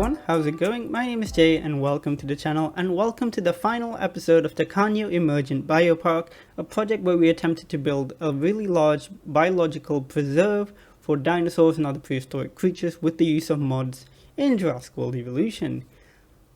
everyone, how's it going? My name is Jay and welcome to the channel, and welcome to the final episode of Tacano Emergent Biopark, a project where we attempted to build a really large biological preserve for dinosaurs and other prehistoric creatures with the use of mods in Jurassic World Evolution.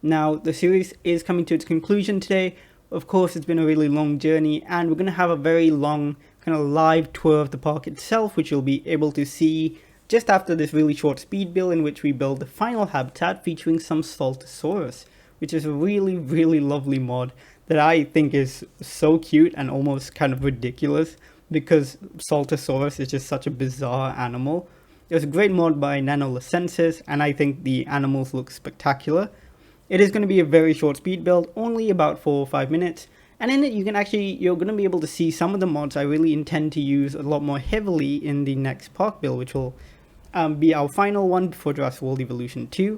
Now, the series is coming to its conclusion today. Of course, it's been a really long journey, and we're going to have a very long kind of live tour of the park itself, which you'll be able to see just after this really short speed build in which we build the final habitat featuring some Saltosaurus, which is a really lovely mod that I think is so cute and almost kind of ridiculous because Saltosaurus is just such a bizarre animal. It was a great mod by Nanolucensis, and I think the animals look spectacular. It is going to be a very short speed build, only about 4 or 5 minutes, and in it you're going to be able to see some of the mods I really intend to use a lot more heavily in the next park build, which will be our final one before Jurassic World Evolution 2,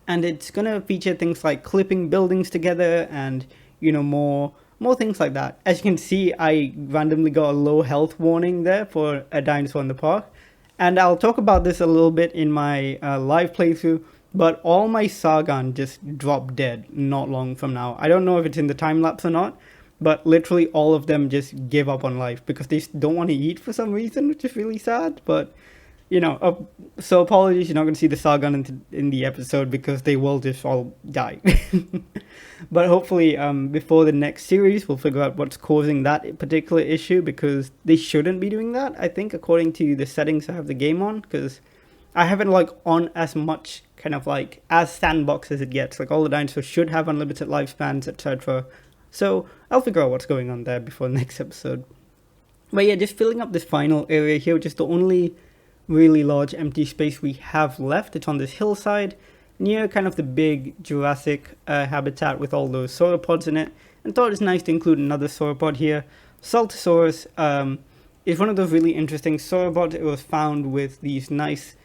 and it's going to feature things like clipping buildings together and, you know, more things like that. As you can see, I randomly got a low health warning there for a dinosaur in the park, and I'll talk about this a little bit in my live playthrough, but all my Sargon just dropped dead not long from now. I don't know if it's in the time lapse or not, but literally all of them just give up on life because they don't want to eat for some reason, which is really sad. But you know, so apologies, you're not going to see the Sargon in the episode because they will just all die. But hopefully, before the next series, we'll figure out what's causing that particular issue, because they shouldn't be doing that, I think, according to the settings I have the game on, because I haven't like on as much kind of like as sandbox as it gets. Like all the dinosaurs should have unlimited lifespans, etc. So I'll figure out what's going on there before the next episode. But yeah, just filling up this final area here, which is the only really large empty space we have left. It's on this hillside near kind of the big Jurassic habitat with all those sauropods in it, and thought it's nice to include another sauropod here. Saltosaurus is one of those really interesting sauropods. It was found with these nice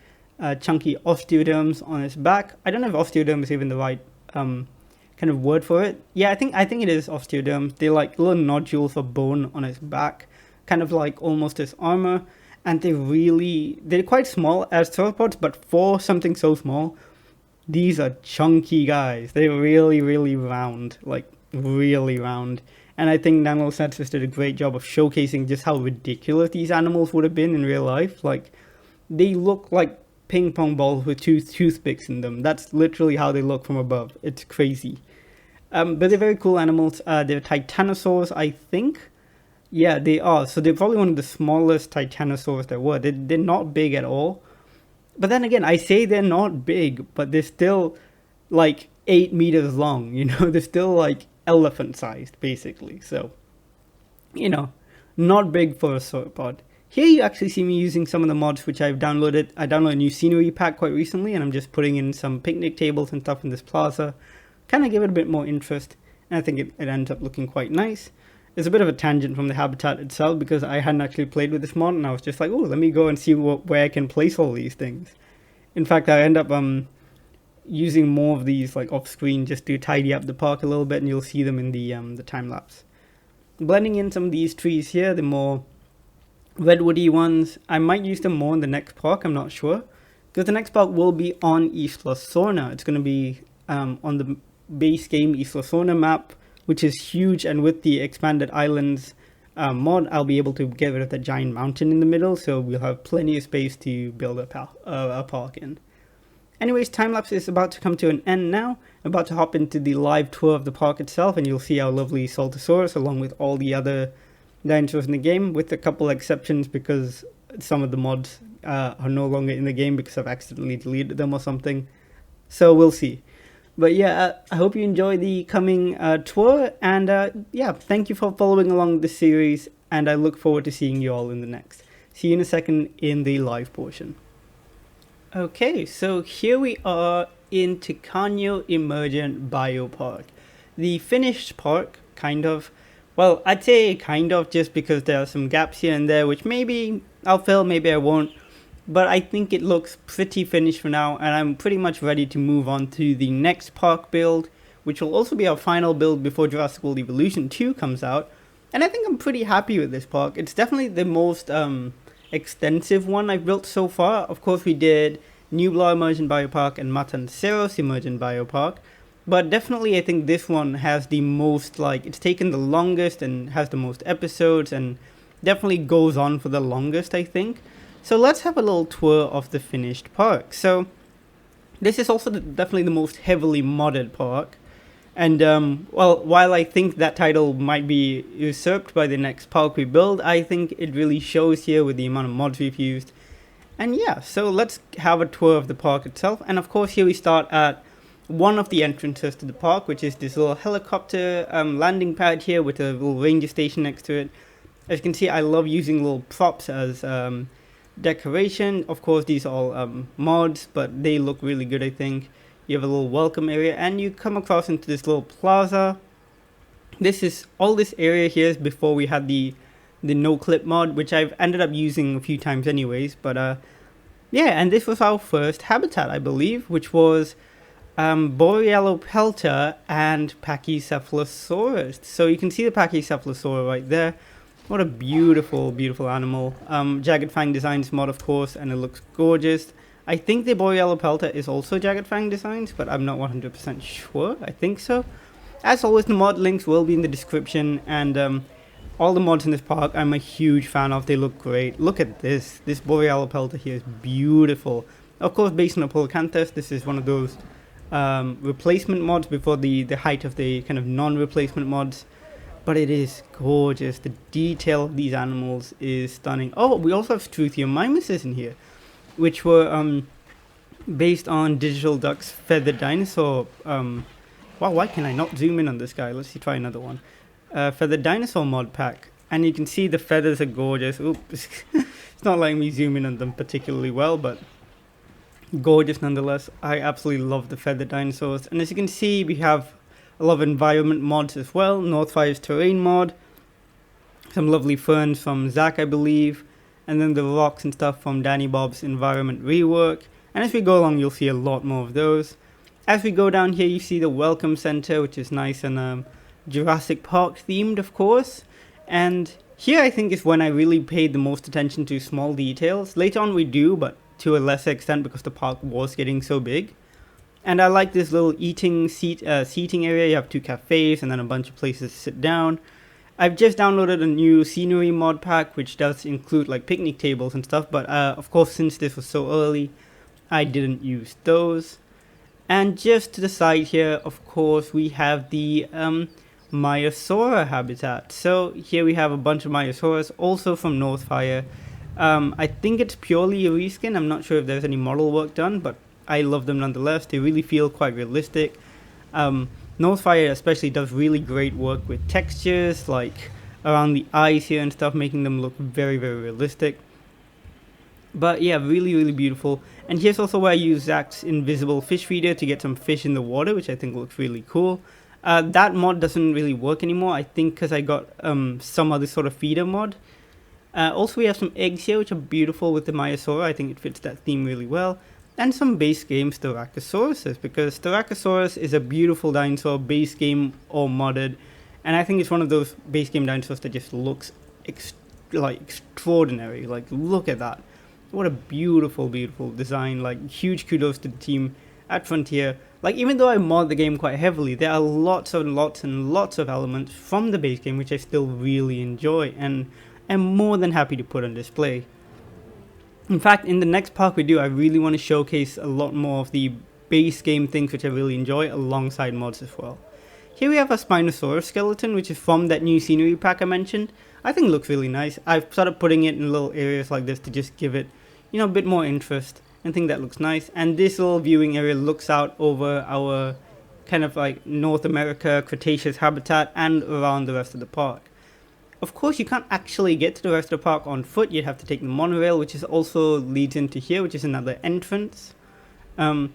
chunky osteoderms on its back. I don't know if osteoderm is even the right kind of word for it. Yeah, I think it is osteoderms. They're like little nodules of bone on its back, kind of like almost as armor. And they're quite small as sauropods, but for something so small, these are chunky guys. They're really round, like really round. And I think Nanolucensis did a great job of showcasing just how ridiculous these animals would have been in real life. Like, they look like ping pong balls with 2 toothpicks in them. That's literally how they look from above. It's crazy. But they're very cool animals. They're titanosaurs, I think. Yeah, they are. So they're probably one of the smallest titanosaurs there were. They're not big at all. But then again, I say they're not big, but they're still like 8 meters long, you know? They're still like elephant-sized, basically. So, you know, not big for a sauropod. Here you actually see me using some of the mods which I've downloaded. I downloaded a new scenery pack quite recently, and I'm just putting in some picnic tables and stuff in this plaza. Kind of give it a bit more interest, and I think it ends up looking quite nice. It's a bit of a tangent from the habitat itself because I hadn't actually played with this mod, and I was just like, oh, let me go and see where I can place all these things. In fact, I end up using more of these like off screen just to tidy up the park a little bit, and you'll see them in the time lapse. Blending in some of these trees here, the more redwoody ones. I might use them more in the next park, I'm not sure, because the next park will be on Isla Sorna. It's going to be on the base game Isla Sorna map, which is huge, and with the expanded islands mod, I'll be able to get rid of the giant mountain in the middle, so we'll have plenty of space to build a park in. Anyways, time-lapse is about to come to an end now. I'm about to hop into the live tour of the park itself, and you'll see our lovely Saltosaurus along with all the other dinosaurs in the game, with a couple exceptions because some of the mods are no longer in the game because I've accidentally deleted them or something. So we'll see. But yeah, I hope you enjoy the coming tour, and yeah, thank you for following along this series, and I look forward to seeing you all in the next. See you in a second in the live portion. Okay, so here we are in Tacano Emergent Biopark. The finished park, kind of. Well, I'd say kind of just because there are some gaps here and there, which maybe I'll fill, maybe I won't. But I think it looks pretty finished for now, and I'm pretty much ready to move on to the next park build, which will also be our final build before Jurassic World Evolution 2 comes out. And I think I'm pretty happy with this park. It's definitely the most extensive one I've built so far. Of course, we did Nublar Emergent Biopark and Matanceros Emergent Biopark. But definitely I think this one has the most, like, it's taken the longest and has the most episodes and definitely goes on for the longest, I think. So let's have a little tour of the finished park. So this is also definitely the most heavily modded park. And well, while I think that title might be usurped by the next park we build, I think it really shows here with the amount of mods we've used. And yeah, so let's have a tour of the park itself. And of course here we start at one of the entrances to the park, which is this little helicopter landing pad here with a little ranger station next to it. As you can see, I love using little props as decoration. Of course, these are all mods, but they look really good, I think. You have a little welcome area, and you come across into this little plaza. This is all this area here is before we had the no clip mod, which I've ended up using a few times anyways. But yeah, and this was our first habitat, I believe, which was Borealopelta and Pachycephalosaurus. So you can see the Pachycephalosaurus right there. What a beautiful, beautiful animal. Jagged Fang Designs mod, of course, and it looks gorgeous. I think the Borealopelta is also Jagged Fang Designs, but I'm not 100% sure. I think so. As always, the mod links will be in the description, and all the mods in this park I'm a huge fan of. They look great. Look at this. This Borealopelta here is beautiful. Of course, based on Apollocanthus, this is one of those replacement mods before the height of the kind of non-replacement mods. But it is gorgeous. The detail of these animals is stunning. Oh, we also have Struthium mimuses in here, which were based on Digital Duck's feathered dinosaur. Wow, why can I not zoom in on this guy? Let's see, try another one. Feathered dinosaur mod pack. And you can see the feathers are gorgeous. Oops, it's not letting me zoom in on them particularly well, but gorgeous nonetheless. I absolutely love the feathered dinosaurs. And as you can see, we have a lot of environment mods as well. Northfire's terrain mod. Some lovely ferns from Zach, I believe. And then the rocks and stuff from Danny Bob's environment rework. And as we go along, you'll see a lot more of those. As we go down here, you see the welcome center, which is nice and Jurassic Park themed, of course. And here I think is when I really paid the most attention to small details. Later on we do, but to a lesser extent because the park was getting so big. And I like this little seating area. You have 2 cafes and then a bunch of places to sit down. I've just downloaded a new scenery mod pack, which does include like picnic tables and stuff. But of course, since this was so early, I didn't use those. And just to the side here, of course, we have the Myosaura habitat. So here we have a bunch of Myosauras, also from Northfire. I think it's purely a reskin. I'm not sure if there's any model work done, but I love them nonetheless. They really feel quite realistic. Northfire especially does really great work with textures, like around the eyes here and stuff, making them look very, very realistic. But yeah, really, really beautiful. And here's also where I use Zach's invisible fish feeder to get some fish in the water, which I think looks really cool. That mod doesn't really work anymore, I think, because I got some other sort of feeder mod. Also, we have some eggs here, which are beautiful with the Myosaura. I think it fits that theme really well. And some base game Styracosaurus, because Styracosaurus is a beautiful dinosaur, base game or modded. And I think it's one of those base game dinosaurs that just looks extraordinary. Like, look at that. What a beautiful, beautiful design. Like, huge kudos to the team at Frontier. Like, even though I mod the game quite heavily, there are lots and lots and lots of elements from the base game which I still really enjoy and am more than happy to put on display. In fact, in the next park we do, I really want to showcase a lot more of the base game things which I really enjoy alongside mods as well. Here we have a Spinosaurus skeleton, which is from that new scenery pack I mentioned. I think it looks really nice. I've started putting it in little areas like this to just give it, you know, a bit more interest. I think that looks nice. And this little viewing area looks out over our kind of like North America Cretaceous habitat and around the rest of the park. Of course, you can't actually get to the rest of the park on foot. You'd have to take the monorail, which is also leads into here, which is another entrance. The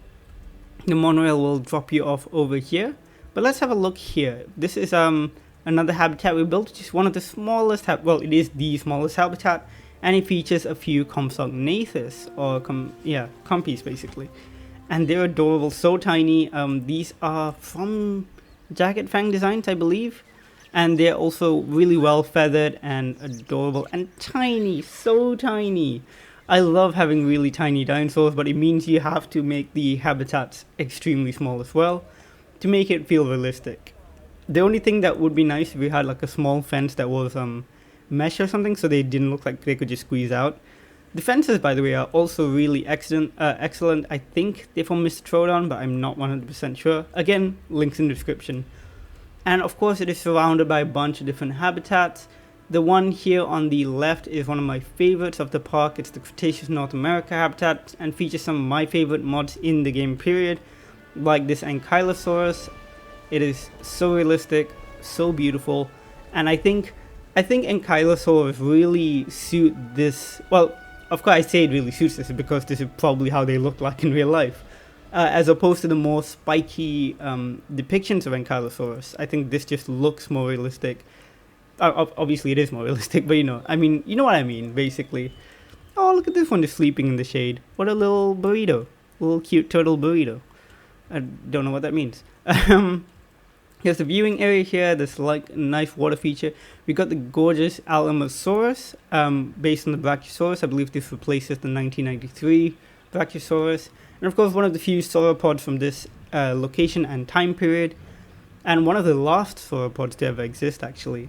monorail will drop you off over here. But let's have a look here. This is another habitat we built, which is one of the smallest, well, it is the smallest habitat, and it features a few Compsognathus, or compies basically. And they're adorable, so tiny. These are from Jagged Fang Designs, I believe. And they're also really well feathered and adorable and tiny, so tiny. I love having really tiny dinosaurs, but it means you have to make the habitats extremely small as well to make it feel realistic. The only thing that would be nice if we had like a small fence that was mesh or something, so they didn't look like they could just squeeze out. The fences, by the way, are also really excellent. I think they're from Mr. Trodon, but I'm not 100% sure. Again, links in the description. And of course, it is surrounded by a bunch of different habitats. The one here on the left is one of my favorites of the park. It's the Cretaceous North America habitat and features some of my favorite mods in the game period, like this Ankylosaurus. It is so realistic, so beautiful, and I think Ankylosaurs really suit this. Well, of course I say it really suits this because this is probably how they look like in real life. As opposed to the more spiky depictions of Ankylosaurus, I think this just looks more realistic. Obviously it is more realistic, but you know what I mean, basically. Oh, look at this one just sleeping in the shade. What a little burrito. Little cute turtle burrito. I don't know what that means. Here's the viewing area here. There's like a nice water feature. We got the gorgeous Alamosaurus, based on the Brachiosaurus. I believe this replaces the 1993 Brachiosaurus. And of course, one of the few sauropods from this location and time period. And one of the last sauropods to ever exist, actually.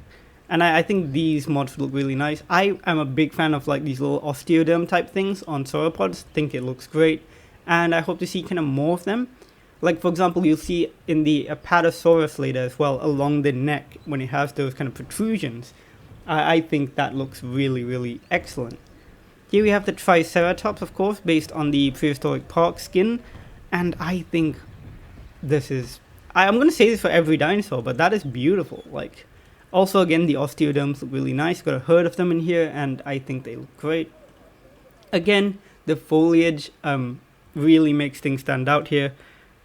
And I think these mods look really nice. I am a big fan of like these little osteoderm type things on sauropods. Think it looks great. And I hope to see kind of more of them. Like, for example, you'll see in the Apatosaurus later as well, along the neck, when it has those kind of protrusions. I think that looks really, really excellent. Here we have the Triceratops, of course, based on the prehistoric park skin. And I think this is... I'm going to say this for every dinosaur, but that is beautiful. Like, also, again, the osteoderms look really nice. Got a herd of them in here, and I think they look great. Again, the foliage really makes things stand out here.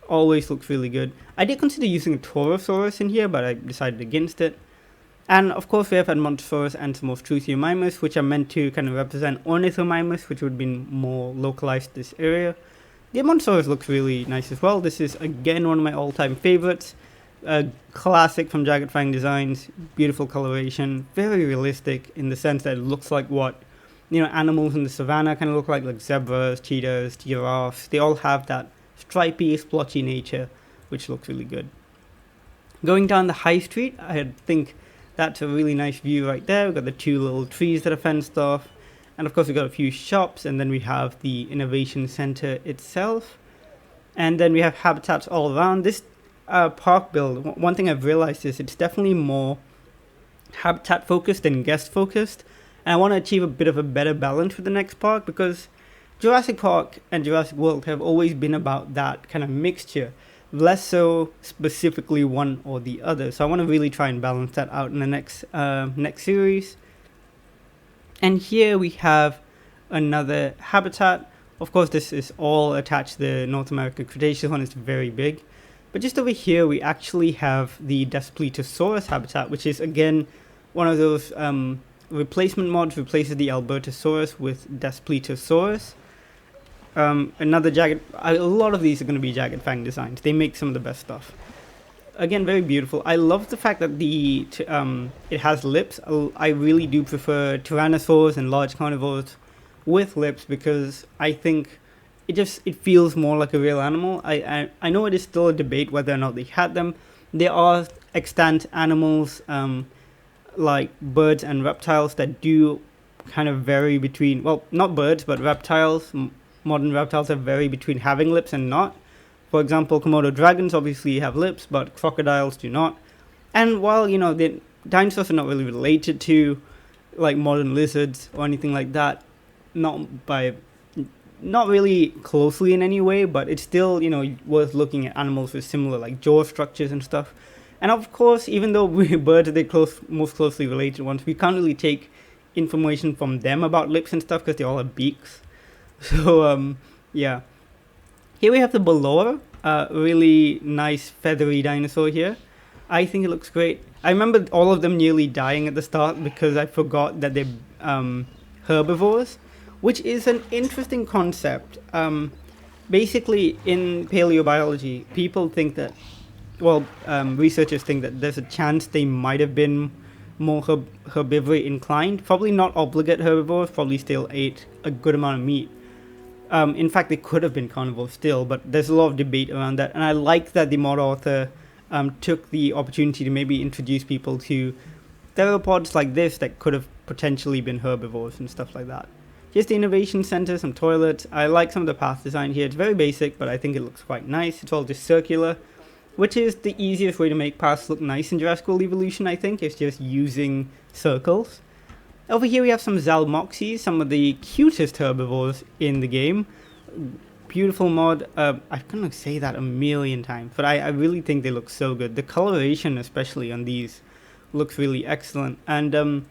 Always looks really good. I did consider using a Torosaurus in here, but I decided against it. And of course we have Edmontosaurus and some of Struthiomimus, which are meant to kind of represent Ornithomimus, which would have been more localized to this area. The Edmontosaurus looks really nice as well. This is again one of my all-time favorites. A classic from Jagged Fang Designs. Beautiful coloration. Very realistic in the sense that it looks like what, you know, animals in the savannah kind of look like zebras, cheetahs, giraffes. They all have that stripy, splotchy nature, which looks really good. Going down the high street, I think that's a really nice view right there. We've got the two little trees that are fenced off, and of course we've got a few shops, and then we have the innovation center itself, and then we have habitats all around. This park build, one thing I've realized is it's definitely more habitat focused than guest focused, and I want to achieve a bit of a better balance with the next park, because Jurassic Park and Jurassic World have always been about that kind of mixture, less so specifically one or the other. So I want to really try and balance that out in the next series. And here we have another habitat. Of course, this is all attached to the North American Cretaceous one. It's very big. But just over here, we actually have the Daspletosaurus habitat, which is again one of those replacement mods. Replaces the Albertosaurus with Daspletosaurus. Another jagged... a lot of these are going to be Jagged Fang designs. They make some of the best stuff. Again, very beautiful. I love the fact that it has lips. I really do prefer tyrannosaurs and large carnivores with lips, because I think it feels more like a real animal. I know it is still a debate whether or not they had them. There are extant animals like birds and reptiles that do kind of vary between... well, not birds, but reptiles. Modern reptiles have vary between having lips and not. For example, Komodo dragons obviously have lips, but crocodiles do not. And while, you know, the dinosaurs are not really related to like modern lizards or anything like that, not really closely in any way, but it's still, you know, worth looking at animals with similar like jaw structures and stuff. And of course, even though birds are the most closely related ones, we can't really take information from them about lips and stuff because they all have beaks. So, yeah. Here we have the Balor, really nice feathery dinosaur here. I think it looks great. I remember all of them nearly dying at the start because I forgot that they're herbivores, which is an interesting concept. Basically, in paleobiology, people think that, well, researchers think that there's a chance they might have been more herbivory inclined. Probably not obligate herbivores, probably still ate a good amount of meat. In fact, they could have been carnivores still, but there's a lot of debate around that. And I like that the mod author took the opportunity to maybe introduce people to theropods like this that could have potentially been herbivores and stuff like that. Here's the innovation center, some toilets. I like some of the path design here. It's very basic, but I think it looks quite nice. It's all just circular, which is the easiest way to make paths look nice in Jurassic World Evolution, I think. It's just using circles. Over here we have some Zalmoxies, some of the cutest herbivores in the game. Beautiful mod. I'm gonna say that a million times, but I really think they look so good. The coloration, especially on these, looks really excellent. And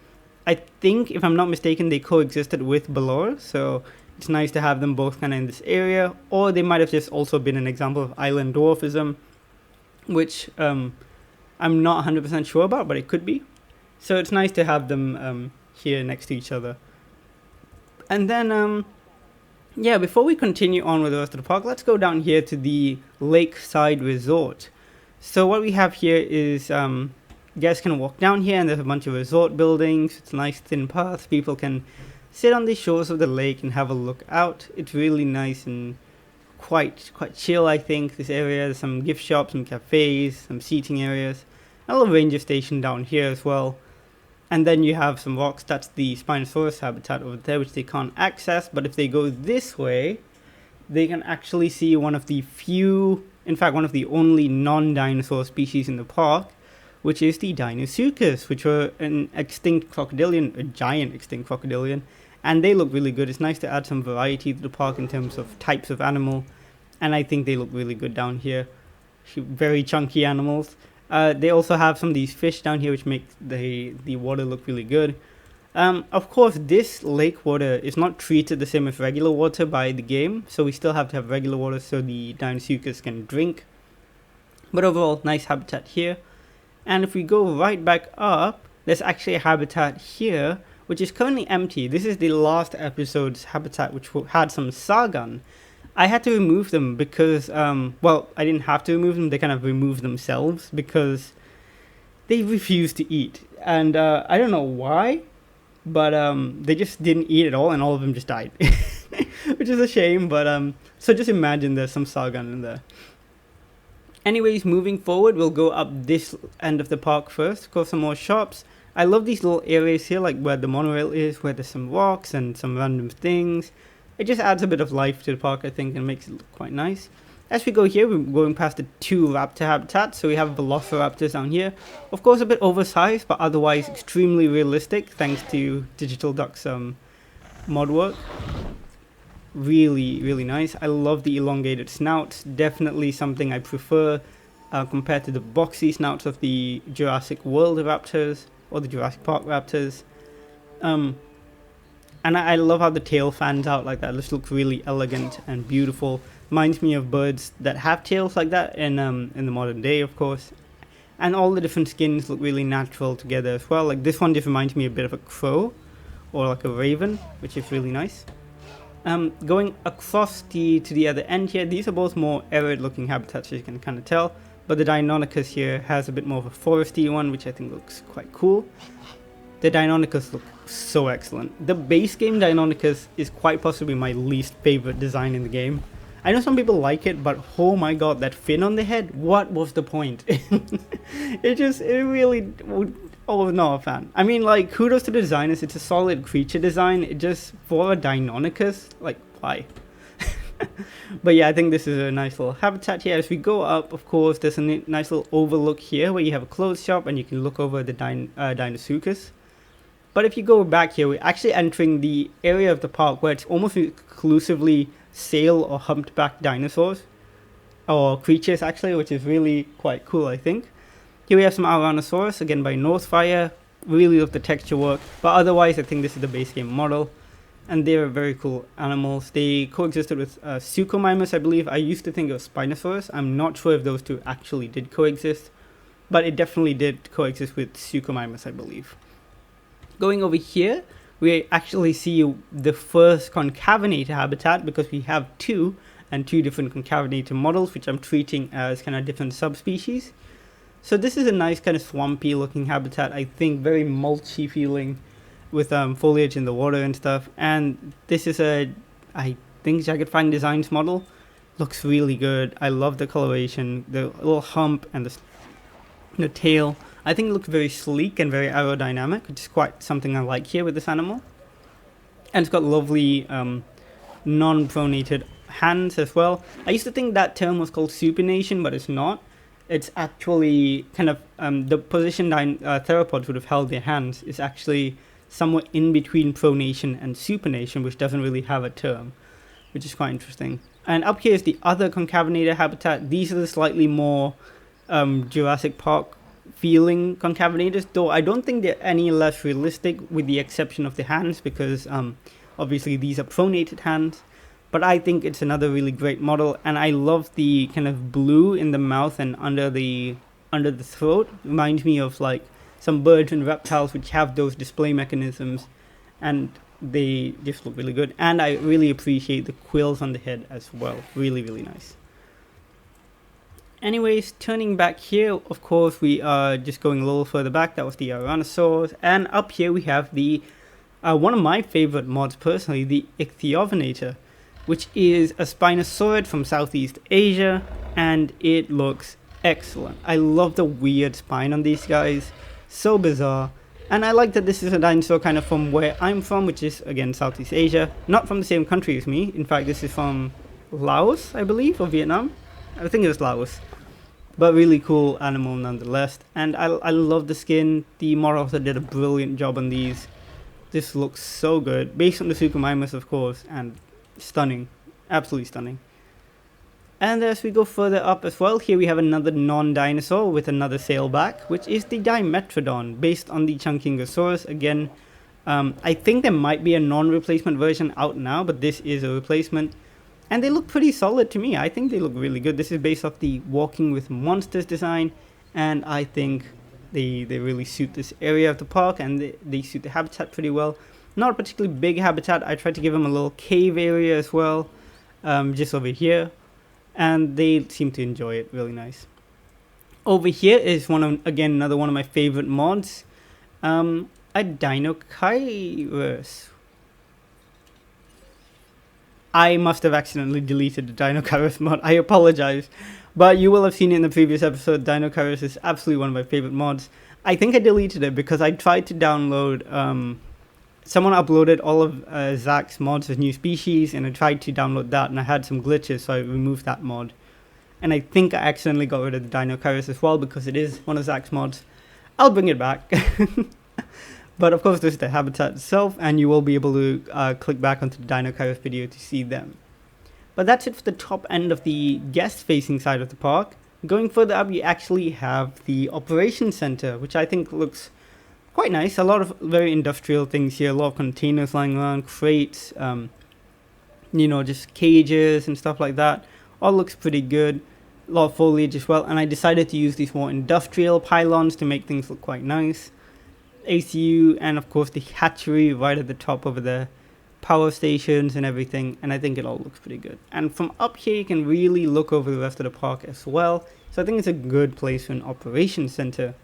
I think, if I'm not mistaken, they coexisted with Belor, so it's nice to have them both kind of in this area. Or they might have just also been an example of island dwarfism, which I'm not 100% sure about, but it could be. So it's nice to have them here next to each other. And then, yeah, before we continue on with the rest of the park, let's go down here to the Lakeside Resort. So what we have here is, you guys can walk down here and there's a bunch of resort buildings. It's nice thin paths. People can sit on the shores of the lake and have a look out. It's really nice and quite chill, I think, this area. There's some gift shops, some cafes, some seating areas. A little ranger station down here as well. And then you have some rocks. That's the Spinosaurus habitat over there, which they can't access. But if they go this way, they can actually see one of the few, in fact, one of the only non-dinosaur species in the park, which is the Deinosuchus, which were an extinct crocodilian, a giant extinct crocodilian, and they look really good. It's nice to add some variety to the park in terms of types of animal, and I think they look really good down here. Very chunky animals. They also have some of these fish down here, which make the water look really good. Of course, this lake water is not treated the same as regular water by the game, so we still have to have regular water so the Deinosuchus can drink. But overall, nice habitat here. And if we go right back up, there's actually a habitat here, which is currently empty. This is the last episode's habitat, which had some Sargon. I had to remove them because, well, I didn't have to remove them. They kind of removed themselves because they refused to eat. And I don't know why, but they just didn't eat at all, and all of them just died. Which is a shame, but so just imagine there's some Sargon in there. Anyways, moving forward, we'll go up this end of the park first, go some more shops. I love these little areas here, like where the monorail is, where there's some rocks and some random things. It just adds a bit of life to the park, I think, and makes it look quite nice. As we go here, we're going past the two raptor habitats, so we have Velociraptors down here. Of course, a bit oversized, but otherwise extremely realistic, thanks to Digital Duck's mod work. Really, really nice. I love the elongated snouts. Definitely something I prefer compared to the boxy snouts of the Jurassic World raptors or the Jurassic Park raptors. And I love how the tail fans out like that. This looks really elegant and beautiful. Reminds me of birds that have tails like that in the modern day, of course. And all the different skins look really natural together as well. Like this one just reminds me a bit of a crow or like a raven, which is really nice. Going across to the other end here, these are both more arid looking habitats, as you can kind of tell, but the Deinonychus here has a bit more of a foresty one, which I think looks quite cool. The Deinonychus look so excellent. The base game Deinonychus is quite possibly my least favorite design in the game. I know some people like it, but oh my god, that fin on the head, what was the point? it really, oh, not a fan. I mean, like, kudos to the designers, it's a solid creature design. It just, for a Deinonychus, like, why? But yeah, I think this is a nice little habitat here. As we go up, of course, there's a nice little overlook here where you have a clothes shop and you can look over the Deinosuchus. But if you go back here, we're actually entering the area of the park where it's almost exclusively sail or humpback dinosaurs, or creatures actually, which is really quite cool, I think. Here we have some Tyrannosaurus, again by Northfire. Really love the texture work, but otherwise I think this is the base game model. And they're very cool animals. They coexisted with Suchomimus, I believe. I used to think it was Spinosaurus. I'm not sure if those two actually did coexist, but it definitely did coexist with Suchomimus, I believe. Going over here, we actually see the first concavenator habitat, because we have two different concavenator models, which I'm treating as kind of different subspecies. So this is a nice kind of swampy looking habitat, I think, very mulchy feeling with foliage in the water and stuff. And this is a, I think, Jagged Fang Designs model. Looks really good. I love the coloration, the little hump and the tail. I think it looks very sleek and very aerodynamic, which is quite something I like here with this animal. And it's got lovely non-pronated hands as well. I used to think that term was called supination, but it's not. It's actually kind of the position theropods would have held their hands is actually somewhere in between pronation and supination, which doesn't really have a term, which is quite interesting. And up here is the other concavenator habitat. These are the slightly more Jurassic Park feeling concavenators, though I don't think they're any less realistic with the exception of the hands, because obviously these are pronated hands. But I think it's another really great model, and I love the kind of blue in the mouth and under the throat. Reminds me of like some birds and reptiles which have those display mechanisms, and they just look really good. And I really appreciate the quills on the head as well. Really, really nice. Anyways, turning back here, of course, we are just going a little further back. That was the dinosaurs. And up here we have the one of my favorite mods personally, the Ichthyovenator, which is a Spinosaurid from Southeast Asia, and it looks excellent. I love the weird spine on these guys. So bizarre. And I like that this is a dinosaur kind of from where I'm from, which is, again, Southeast Asia. Not from the same country as me. In fact, this is from Laos, I believe, or Vietnam. I think it was Laos. But really cool animal nonetheless. And I love the skin. The mod author did a brilliant job on these. This looks so good. Based on the Super Mimus, of course. And stunning. Absolutely stunning. And as we go further up as well, here we have another non-dinosaur with another sailback, which is the Dimetrodon, based on the Chunkingosaurus. Again, I think there might be a non-replacement version out now, but this is a replacement. And they look pretty solid to me. I think they look really good. This is based off the Walking with Monsters design, and I think they really suit this area of the park, and they suit the habitat pretty well. Not a particularly big habitat. I tried to give them a little cave area as well, just over here. And they seem to enjoy it. Really nice. Over here is another one of my favorite mods, a Dinocairus. I must have accidentally deleted the Dinocairus mod. I apologize, but you will have seen it in the previous episode. Dinocairus is absolutely one of my favorite mods. I think I deleted it because I tried to download. Someone uploaded all of Zach's mods as new species, and I tried to download that, and I had some glitches, so I removed that mod. And I think I accidentally got rid of the Dinocairus as well, because it is one of Zach's mods. I'll bring it back. But of course, this is the habitat itself, and you will be able to click back onto the Dinocairus video to see them. But that's it for the top end of the guest-facing side of the park. Going further up, you actually have the operations center, which I think looks quite nice. A lot of very industrial things here. A lot of containers lying around, crates, just cages and stuff like that. All looks pretty good. A lot of foliage as well. And I decided to use these more industrial pylons to make things look quite nice. ACU, and of course the hatchery right at the top over there. Power stations and everything. And I think it all looks pretty good. And from up here, you can really look over the rest of the park as well. So I think it's a good place for an operations center.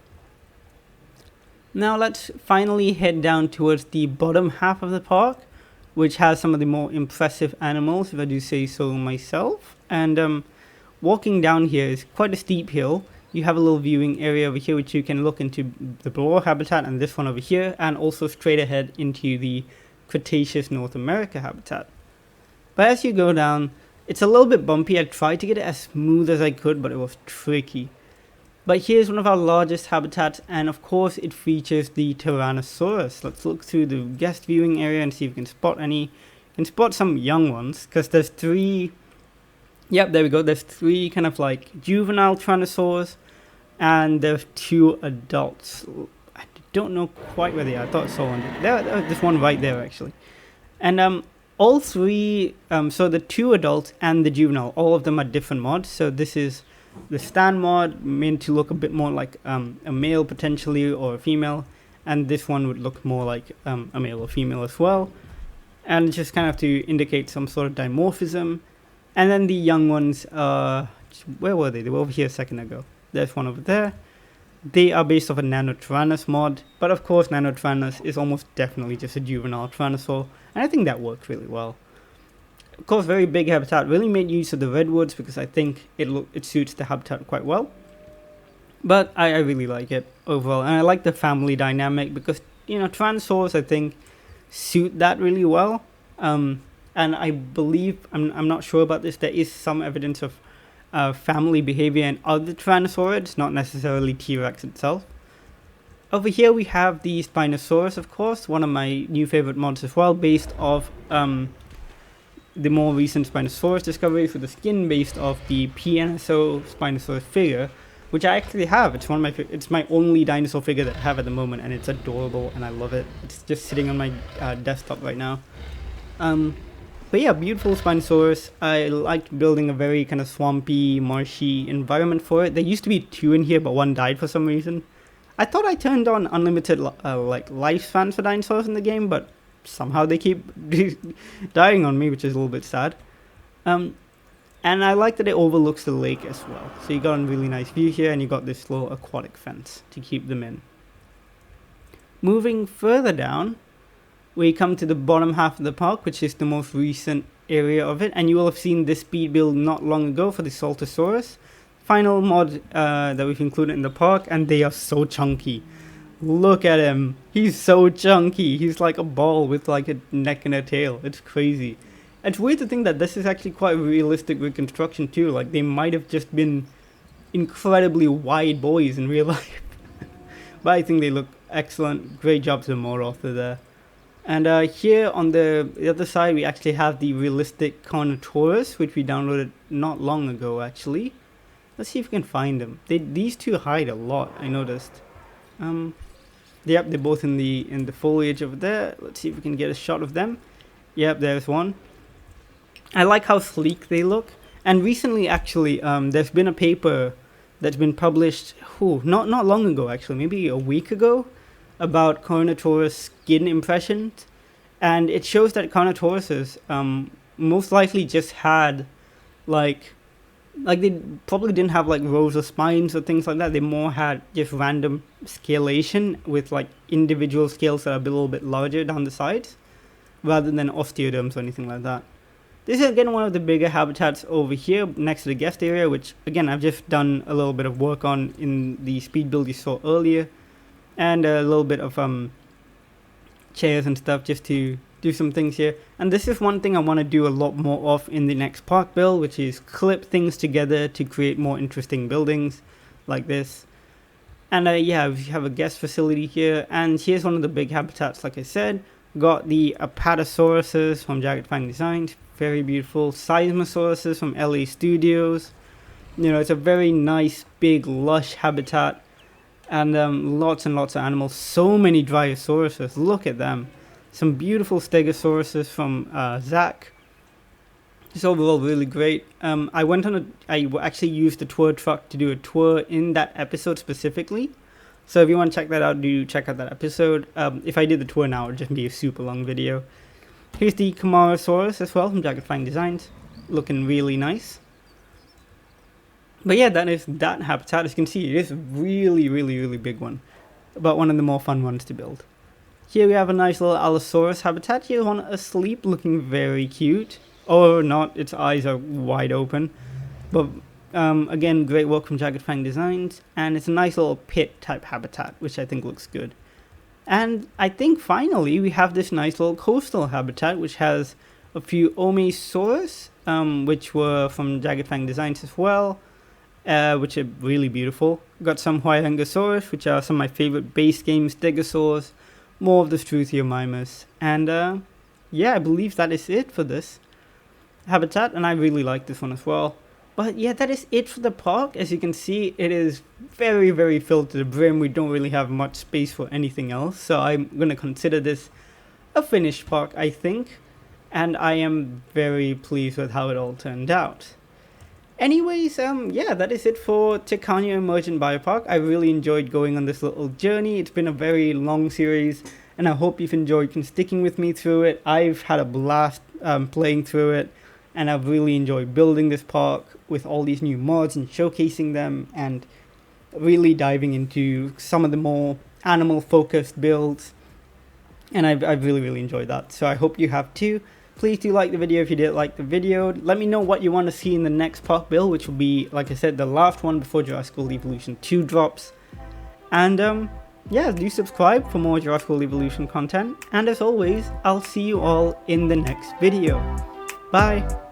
Now let's finally head down towards the bottom half of the park, which has some of the more impressive animals, if I do say so myself. And walking down here is quite a steep hill. You have a little viewing area over here, which you can look into the boar habitat and this one over here, and also straight ahead into the Cretaceous North America habitat. But as you go down, it's a little bit bumpy. I tried to get it as smooth as I could, but it was tricky. But here's one of our largest habitats, and of course it features the Tyrannosaurus. Let's look through the guest viewing area and see if we can spot any. You can spot some young ones, because there's three. Yep, there we go. There's three kind of like juvenile Tyrannosaurs, and there's two adults. I don't know quite where they are. I thought I saw one. There's one right there actually. And all three, so the two adults and the juvenile, all of them are different mods. So this is the stand mod, meant to look a bit more like a male potentially, or a female, and this one would look more like a male or female as well, and just kind of to indicate some sort of dimorphism. And then the young ones, where were they? They were over here a second ago. There's one over there. They are based off a Nanotyrannus mod, but of course Nanotyrannus is almost definitely just a juvenile Tyrannosaur, and I think that worked really well. Of course, very big habitat, really made use of the redwoods because I think it suits the habitat quite well. But I really like it overall, and I like the family dynamic because, Tyrannosaurs I think suit that really well. And I believe, I'm not sure about this, there is some evidence of family behavior in other Tyrannosaurids, not necessarily T-Rex itself. Over here we have the Spinosaurus, of course, one of my new favorite mods as well, based off the more recent Spinosaurus discoveries with the skin based off the PNSO Spinosaurus figure, which I actually have. It's it's my only dinosaur figure that I have at the moment, and it's adorable and I love it. It's just sitting on my desktop right now. But yeah, beautiful Spinosaurus. I liked building a very kind of swampy, marshy environment for it. There used to be 2 in here, but 1 died for some reason. I thought I turned on unlimited lifespans for dinosaurs in the game, but somehow they keep dying on me, which is a little bit sad. And I like that it overlooks the lake as well. So you got a really nice view here, and you got this little aquatic fence to keep them in. Moving further down, we come to the bottom half of the park, which is the most recent area of it, and you will have seen this speed build not long ago for the Saltosaurus. Final mod that we've included in the park, and they are so chunky. Look at him. He's so chunky. He's like a ball with like a neck and a tail. It's crazy. It's weird to think that this is actually quite a realistic reconstruction too. Like, they might have just been incredibly wide boys in real life. But I think they look excellent. Great job to the mod author there. And here on the other side, we actually have the realistic Carnivore, which we downloaded not long ago actually. Let's see if we can find them. These two hide a lot, I noticed. Yep, they're both in the foliage over there. Let's see if we can get a shot of them. Yep, there's one. I like how sleek they look. And recently, actually, there's been a paper that's been published, not long ago, actually, maybe a week ago, about Carnivore skin impressions. And it shows that Carnivores most likely just had, like they probably didn't have like rows of spines or things like that. They more had just random scalation with like individual scales that are a little bit larger down the sides, rather than osteoderms or anything like that. This is again one of the bigger habitats over here next to the guest area, which again I've just done a little bit of work on in the speed build you saw earlier, and a little bit of chairs and stuff just to do some things here. And this is one thing I want to do a lot more of in the next park build, which is clip things together to create more interesting buildings like this. And yeah, we have a guest facility here, and here's one of the big habitats. Like I said, got the Apatosauruses from Jagged Fang Designs, very beautiful. Seismosauruses from LA Studios. It's a very nice, big, lush habitat, and lots and lots of animals. So many Dryasauruses, look at them. Some beautiful Stegosauruses from Zach. It's overall really great. I actually used the tour truck to do a tour in that episode specifically. So if you want to check that out, do check out that episode. If I did the tour now, it would just be a super long video. Here's the Camarasaurus as well from Jagged Fang Designs. Looking really nice. But yeah, that is that habitat. As you can see, it is a really, really, really big one. But one of the more fun ones to build. Here we have a nice little Allosaurus habitat. Here's one asleep, looking very cute. Or not, its eyes are wide open. But again, great work from Jagged Fang Designs. And it's a nice little pit type habitat, which I think looks good. And I think finally we have this nice little coastal habitat, which has a few Omesaurus, which were from Jagged Fang Designs as well, which are really beautiful. Got some Huayrangosaurus, which are some of my favorite base game Stegosaurs. More of the Struthiomimus. And yeah, I believe that is it for this habitat, and I really like this one as well. But yeah, that is it for the park. As you can see, it is very, very filled to the brim. We don't really have much space for anything else, so I'm going to consider this a finished park, I think. And I am very pleased with how it all turned out. Anyways, yeah, that is it for Tacano Emergent Biopark. I really enjoyed going on this little journey. It's been a very long series, and I hope you've enjoyed sticking with me through it. I've had a blast playing through it, and I've really enjoyed building this park with all these new mods and showcasing them. And really diving into some of the more animal focused builds, and I've really enjoyed that. So I hope you have too. Please do like the video if you did like the video. Let me know what you want to see in the next park build, which will be, like I said, the last one before Jurassic World Evolution 2 drops. And yeah, do subscribe for more Jurassic World Evolution content. And as always, I'll see you all in the next video. Bye!